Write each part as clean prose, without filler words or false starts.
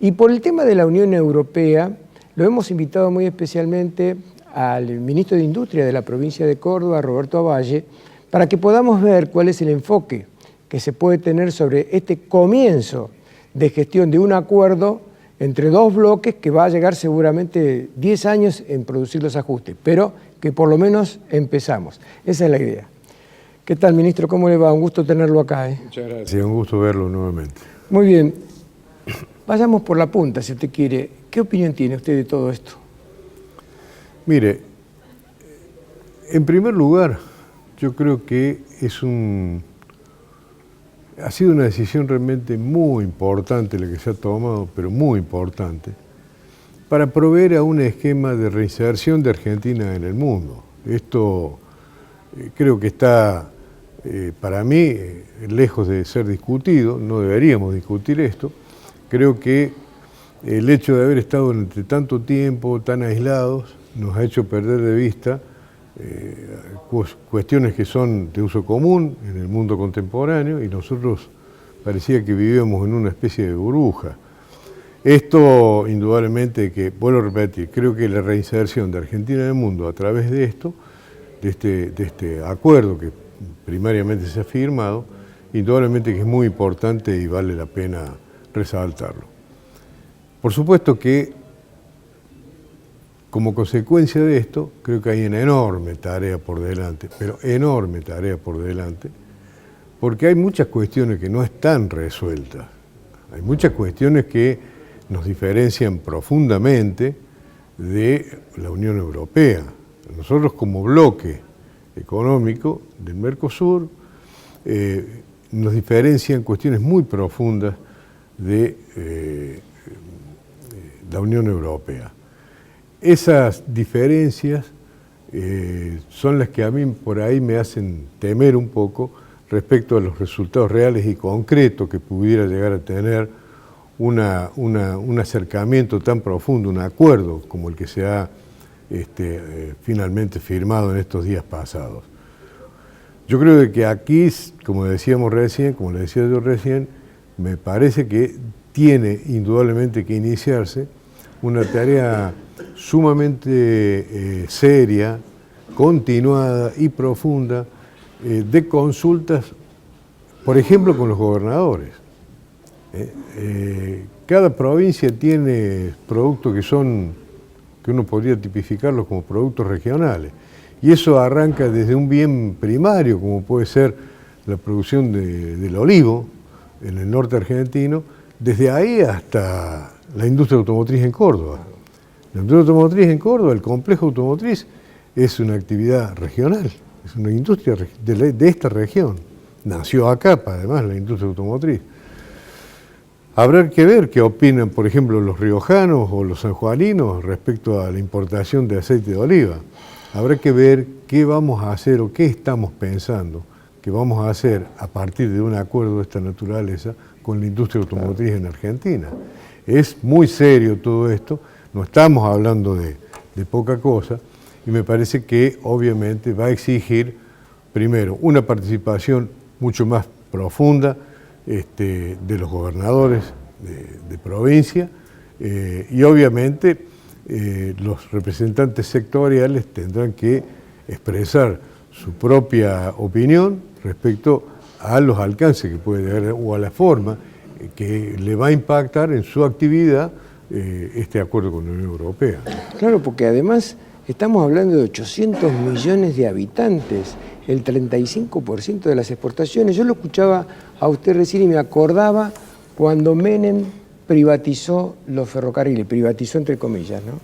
Y por el tema de la Unión Europea, lo hemos invitado muy especialmente al ministro de Industria de la provincia de Córdoba, Roberto Avalle, para que podamos ver cuál es el enfoque que se puede tener sobre este comienzo de gestión de un acuerdo entre dos bloques que va a llegar seguramente 10 años en producir los ajustes, pero que por lo menos empezamos. Esa es la idea. ¿Qué tal, ministro? ¿Cómo le va? Un gusto tenerlo acá. Muchas gracias, un gusto verlo nuevamente. Muy bien. Vayamos por la punta, si usted quiere. ¿Qué opinión tiene usted de todo esto? Mire, en primer lugar, yo creo que ha sido una decisión realmente muy importante la que se ha tomado, pero muy importante, para proveer a un esquema de reinserción de Argentina en el mundo. Esto creo que está, para mí, lejos de ser discutido, no deberíamos discutir esto. Creo que el hecho de haber estado durante tanto tiempo tan aislados nos ha hecho perder de vista cuestiones que son de uso común en el mundo contemporáneo y nosotros parecía que vivíamos en una especie de burbuja. Esto indudablemente que, vuelvo a repetir, creo que la reinserción de Argentina en el mundo a través de esto, de este acuerdo que primariamente se ha firmado, indudablemente que es muy importante y vale la pena resaltarlo. Por supuesto que como consecuencia de esto, creo que hay una enorme tarea por delante, pero enorme tarea por delante, porque hay muchas cuestiones que no están resueltas. Hay muchas cuestiones que nos diferencian profundamente de la Unión Europea. Nosotros como bloque económico del Mercosur nos diferencian cuestiones muy profundas de la Unión Europea. Esas diferencias son las que a mí por ahí me hacen temer un poco respecto a los resultados reales y concretos que pudiera llegar a tener un acercamiento tan profundo, un acuerdo como el que se ha finalmente firmado en estos días pasados. Yo creo que aquí, como decíamos recién, como le decía yo recién, me parece que tiene indudablemente que iniciarse una tarea sumamente seria, continuada y profunda de consultas, por ejemplo, con los gobernadores. Cada provincia tiene productos que uno podría tipificarlos como productos regionales, y eso arranca desde un bien primario, como puede ser la producción del olivo en el norte argentino, desde ahí hasta la industria automotriz en Córdoba. La industria automotriz en Córdoba, el complejo automotriz, es una actividad regional, es una industria de esta región. Nació acá, además, la industria automotriz. Habrá que ver qué opinan, por ejemplo, los riojanos o los sanjuaninos respecto a la importación de aceite de oliva. Habrá que ver qué vamos a hacer o qué estamos pensando que vamos a hacer a partir de un acuerdo de esta naturaleza con la industria automotriz en Argentina. Es muy serio todo esto, no estamos hablando de poca cosa, y me parece que obviamente va a exigir, primero, una participación mucho más profunda de los gobernadores de provincia, y obviamente los representantes sectoriales tendrán que expresar su propia opinión respecto a los alcances que puede tener o a la forma que le va a impactar en su actividad este acuerdo con la Unión Europea. Claro, porque además estamos hablando de 800 millones de habitantes, el 35% de las exportaciones. Yo lo escuchaba a usted recién y me acordaba cuando Menem privatizó los ferrocarriles, privatizó entre comillas, ¿no?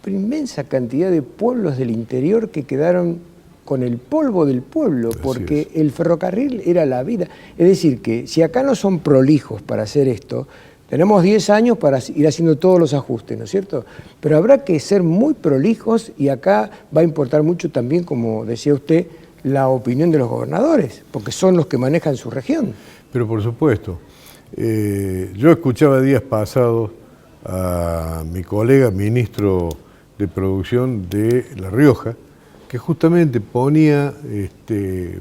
Inmensa cantidad de pueblos del interior que quedaron con el polvo del pueblo, porque el ferrocarril era la vida. Es decir, que si acá no son prolijos para hacer esto, tenemos 10 años para ir haciendo todos los ajustes, ¿no es cierto? Pero habrá que ser muy prolijos y acá va a importar mucho también, como decía usted, la opinión de los gobernadores, porque son los que manejan su región. Pero por supuesto, yo escuchaba días pasados a mi colega ministro de Producción de La Rioja, que justamente ponía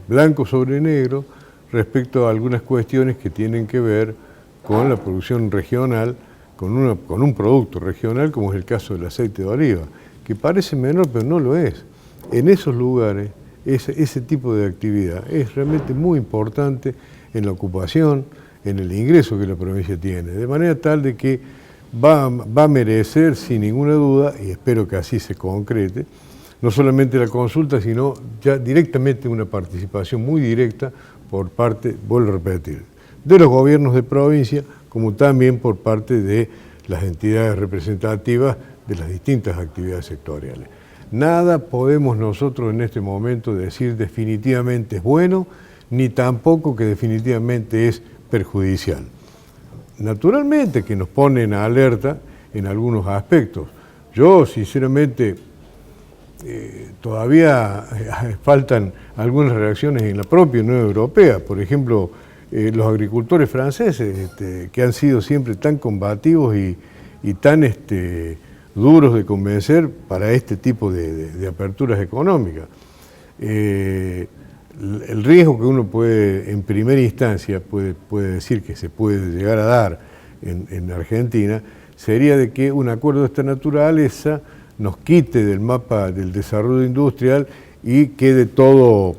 blanco sobre negro respecto a algunas cuestiones que tienen que ver con la producción regional, con un producto regional como es el caso del aceite de oliva, que parece menor pero no lo es. En esos lugares ese tipo de actividad es realmente muy importante en la ocupación, en el ingreso que la provincia tiene, de manera tal de que va a merecer sin ninguna duda, y espero que así se concrete, no solamente la consulta, sino ya directamente una participación muy directa por parte, vuelvo a repetir, de los gobiernos de provincia, como también por parte de las entidades representativas de las distintas actividades sectoriales. Nada podemos nosotros en este momento decir definitivamente es bueno, ni tampoco que definitivamente es perjudicial. Naturalmente que nos ponen a alerta en algunos aspectos. Yo, sinceramente, todavía faltan algunas reacciones en la propia Unión Europea. Por ejemplo, los agricultores franceses, que han sido siempre tan combativos y tan duros de convencer para este tipo de aperturas económicas. El riesgo que uno puede, en primera instancia, puede decir que se puede llegar a dar en Argentina, sería de que un acuerdo de esta naturaleza nos quite del mapa del desarrollo industrial y quede todo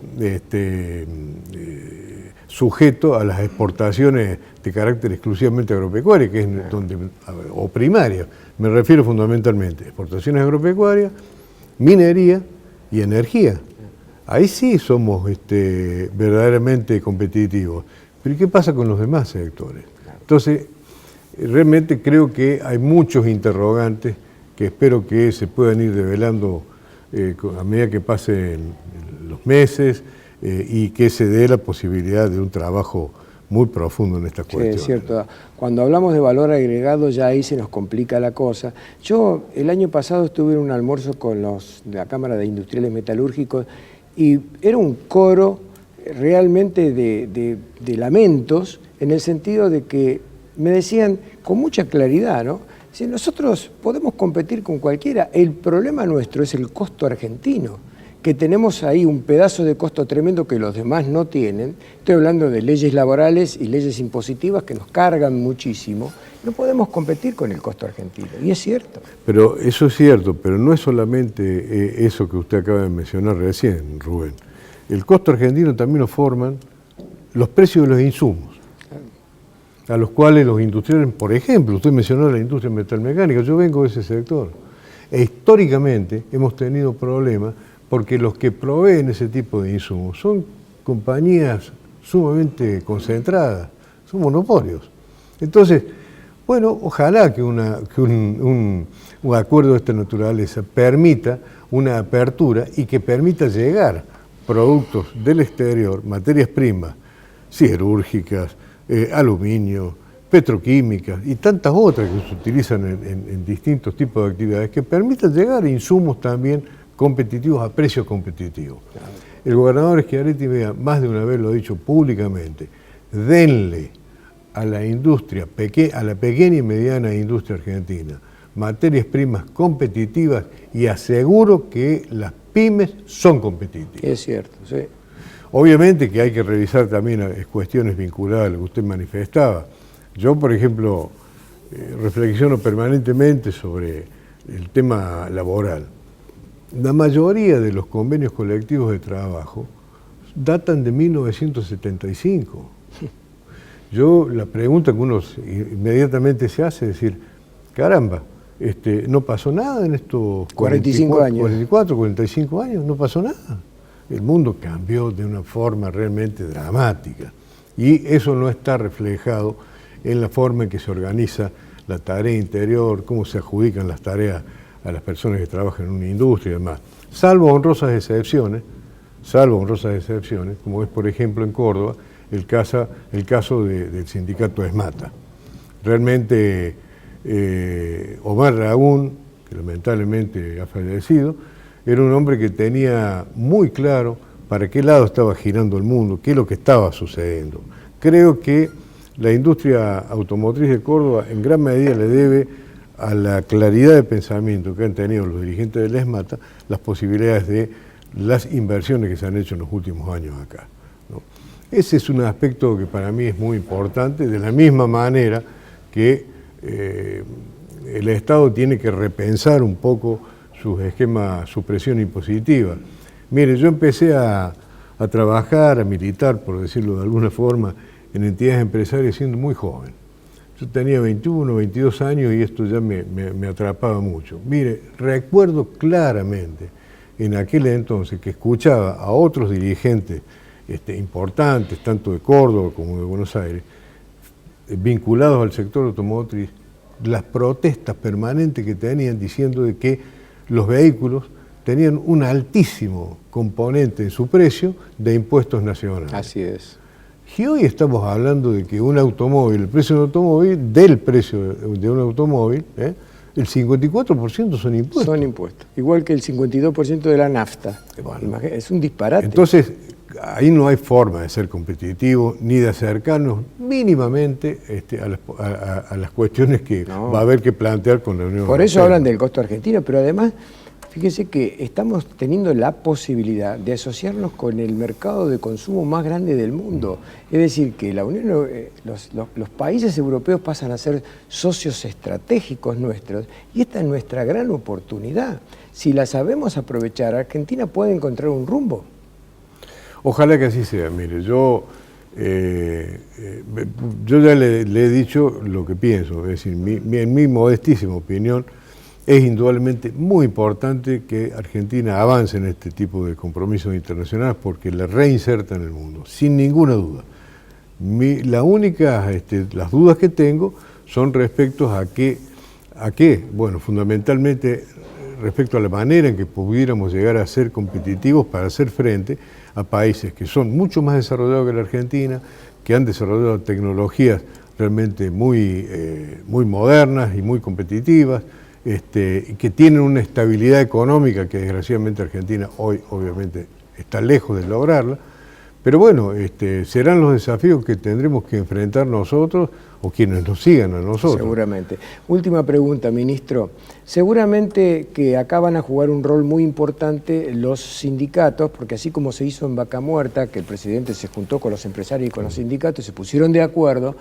sujeto a las exportaciones de carácter exclusivamente agropecuario, que es donde, o primaria, me refiero fundamentalmente, exportaciones agropecuarias, minería y energía. Ahí sí somos verdaderamente competitivos. Pero ¿y qué pasa con los demás sectores? Entonces, realmente creo que hay muchos interrogantes que espero que se puedan ir develando a medida que pasen los meses y que se dé la posibilidad de un trabajo muy profundo en estas cuestiones. Sí, es cierto. Cuando hablamos de valor agregado ya ahí se nos complica la cosa. Yo el año pasado estuve en un almuerzo con los de la Cámara de Industriales Metalúrgicos y era un coro realmente de lamentos en el sentido de que me decían con mucha claridad, ¿no? Si nosotros podemos competir con cualquiera, el problema nuestro es el costo argentino, que tenemos ahí un pedazo de costo tremendo que los demás no tienen. Estoy hablando de leyes laborales y leyes impositivas que nos cargan muchísimo. No podemos competir con el costo argentino, y es cierto. Pero eso es cierto, pero no es solamente eso que usted acaba de mencionar recién, Rubén. El costo argentino también lo forman los precios de los insumos, a los cuales los industriales, por ejemplo, usted mencionó la industria metalmecánica, yo vengo de ese sector, e históricamente hemos tenido problemas porque los que proveen ese tipo de insumos son compañías sumamente concentradas, son monopolios. Entonces, bueno, ojalá que un acuerdo de esta naturaleza permita una apertura y que permita llegar productos del exterior, materias primas, siderúrgicas, aluminio, petroquímicas y tantas otras que se utilizan en distintos tipos de actividades, que permitan llegar a insumos también competitivos a precios competitivos. El gobernador Schiaretti, más de una vez lo ha dicho públicamente, denle a la industria, a la pequeña y mediana industria argentina, materias primas competitivas y aseguro que las pymes son competitivas. Es cierto, sí. Obviamente que hay que revisar también cuestiones vinculadas a lo que usted manifestaba. Yo, por ejemplo, reflexiono permanentemente sobre el tema laboral. La mayoría de los convenios colectivos de trabajo datan de 1975. La pregunta que uno inmediatamente se hace es decir, caramba, no pasó nada en estos 45 años. 44, 45 años, no pasó nada. El mundo cambió de una forma realmente dramática y eso no está reflejado en la forma en que se organiza la tarea interior, cómo se adjudican las tareas a las personas que trabajan en una industria y demás. Salvo honrosas excepciones, como es por ejemplo en Córdoba el caso del sindicato ESMATA. Realmente Omar Lagún, que lamentablemente ha fallecido, era un hombre que tenía muy claro para qué lado estaba girando el mundo, qué es lo que estaba sucediendo. Creo que la industria automotriz de Córdoba en gran medida le debe a la claridad de pensamiento que han tenido los dirigentes del ESMATA las posibilidades de las inversiones que se han hecho en los últimos años acá, ¿no? Ese es un aspecto que para mí es muy importante, de la misma manera que el Estado tiene que repensar un poco sus esquemas, su presión impositiva. Mire, yo empecé a trabajar, a militar, por decirlo de alguna forma, en entidades empresarias siendo muy joven. Yo tenía 21, 22 años y esto ya me atrapaba mucho. Mire, recuerdo claramente en aquel entonces que escuchaba a otros dirigentes importantes, tanto de Córdoba como de Buenos Aires, vinculados al sector automotriz, las protestas permanentes que tenían diciendo de que los vehículos tenían un altísimo componente en su precio de impuestos nacionales. Así es. Y hoy estamos hablando de que un automóvil, el precio de un automóvil, del precio de un automóvil, el 54% son impuestos. Son impuestos, igual que el 52% de la nafta. Bueno, es un disparate. Entonces, ahí no hay forma de ser competitivo ni de acercarnos mínimamente a las cuestiones que va a haber que plantear con la Unión Europea. Por eso hablan del costo argentino, pero además, fíjese que estamos teniendo la posibilidad de asociarnos con el mercado de consumo más grande del mundo. Es decir, que la Unión, los países europeos pasan a ser socios estratégicos nuestros y esta es nuestra gran oportunidad. Si la sabemos aprovechar, Argentina puede encontrar un rumbo. Ojalá que así sea. Mire, yo ya le he dicho lo que pienso, es decir, en mi modestísima opinión, es indudablemente muy importante que Argentina avance en este tipo de compromisos internacionales porque la reinserta en el mundo, sin ninguna duda. Las dudas que tengo son respecto a qué, bueno, fundamentalmente respecto a la manera en que pudiéramos llegar a ser competitivos para hacer frente a países que son mucho más desarrollados que la Argentina, que han desarrollado tecnologías realmente muy modernas y muy competitivas, y que tienen una estabilidad económica que desgraciadamente Argentina hoy obviamente está lejos de lograrla, pero bueno, serán los desafíos que tendremos que enfrentar nosotros o quienes nos sigan a nosotros. Seguramente. Última pregunta, ministro. Seguramente que acá van a jugar un rol muy importante los sindicatos, porque así como se hizo en Vaca Muerta, que el presidente se juntó con los empresarios y con los sindicatos, se pusieron de acuerdo.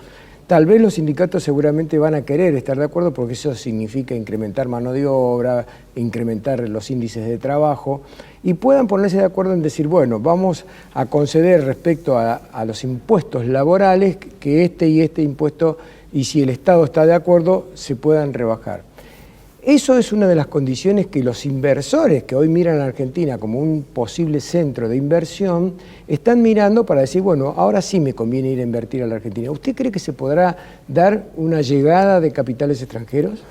Tal vez los sindicatos seguramente van a querer estar de acuerdo porque eso significa incrementar mano de obra, incrementar los índices de trabajo y puedan ponerse de acuerdo en decir, bueno, vamos a conceder respecto a los impuestos laborales que este y este impuesto, y si el Estado está de acuerdo, se puedan rebajar. Eso es una de las condiciones que los inversores que hoy miran a Argentina como un posible centro de inversión, están mirando para decir, bueno, ahora sí me conviene ir a invertir a la Argentina. ¿Usted cree que se podrá dar una llegada de capitales extranjeros?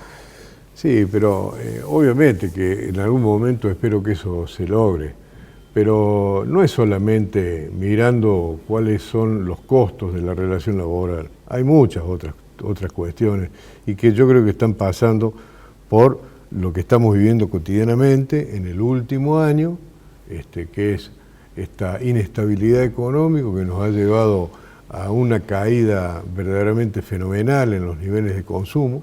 Sí, pero obviamente que en algún momento espero que eso se logre, pero no es solamente mirando cuáles son los costos de la relación laboral, hay muchas otras cuestiones y que yo creo que están pasando por lo que estamos viviendo cotidianamente en el último año, que es esta inestabilidad económica que nos ha llevado a una caída verdaderamente fenomenal en los niveles de consumo.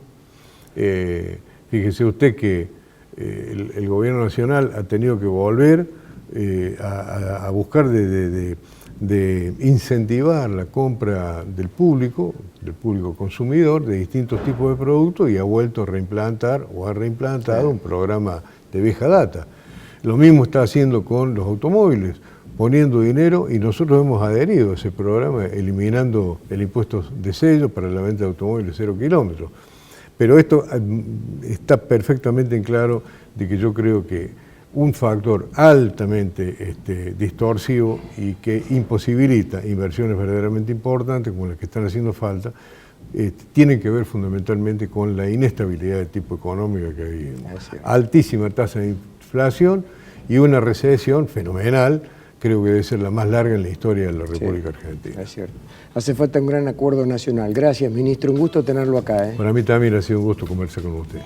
Fíjese usted que el gobierno nacional ha tenido que volver a buscar de incentivar la compra del público consumidor de distintos tipos de productos y ha vuelto a reimplantar o ha reimplantado un programa de vieja data. Lo mismo está haciendo con los automóviles, poniendo dinero y nosotros hemos adherido a ese programa eliminando el impuesto de sello para la venta de automóviles de 0 kilómetros. Pero esto está perfectamente en claro de que yo creo que un factor altamente distorsivo y que imposibilita inversiones verdaderamente importantes como las que están haciendo falta, tienen que ver fundamentalmente con la inestabilidad de tipo económica que hay. Altísima tasa de inflación y una recesión fenomenal, creo que debe ser la más larga en la historia de la República Argentina. Es cierto. Hace falta un gran acuerdo nacional. Gracias, ministro. Un gusto tenerlo acá. Para mí también ha sido un gusto conversar con usted.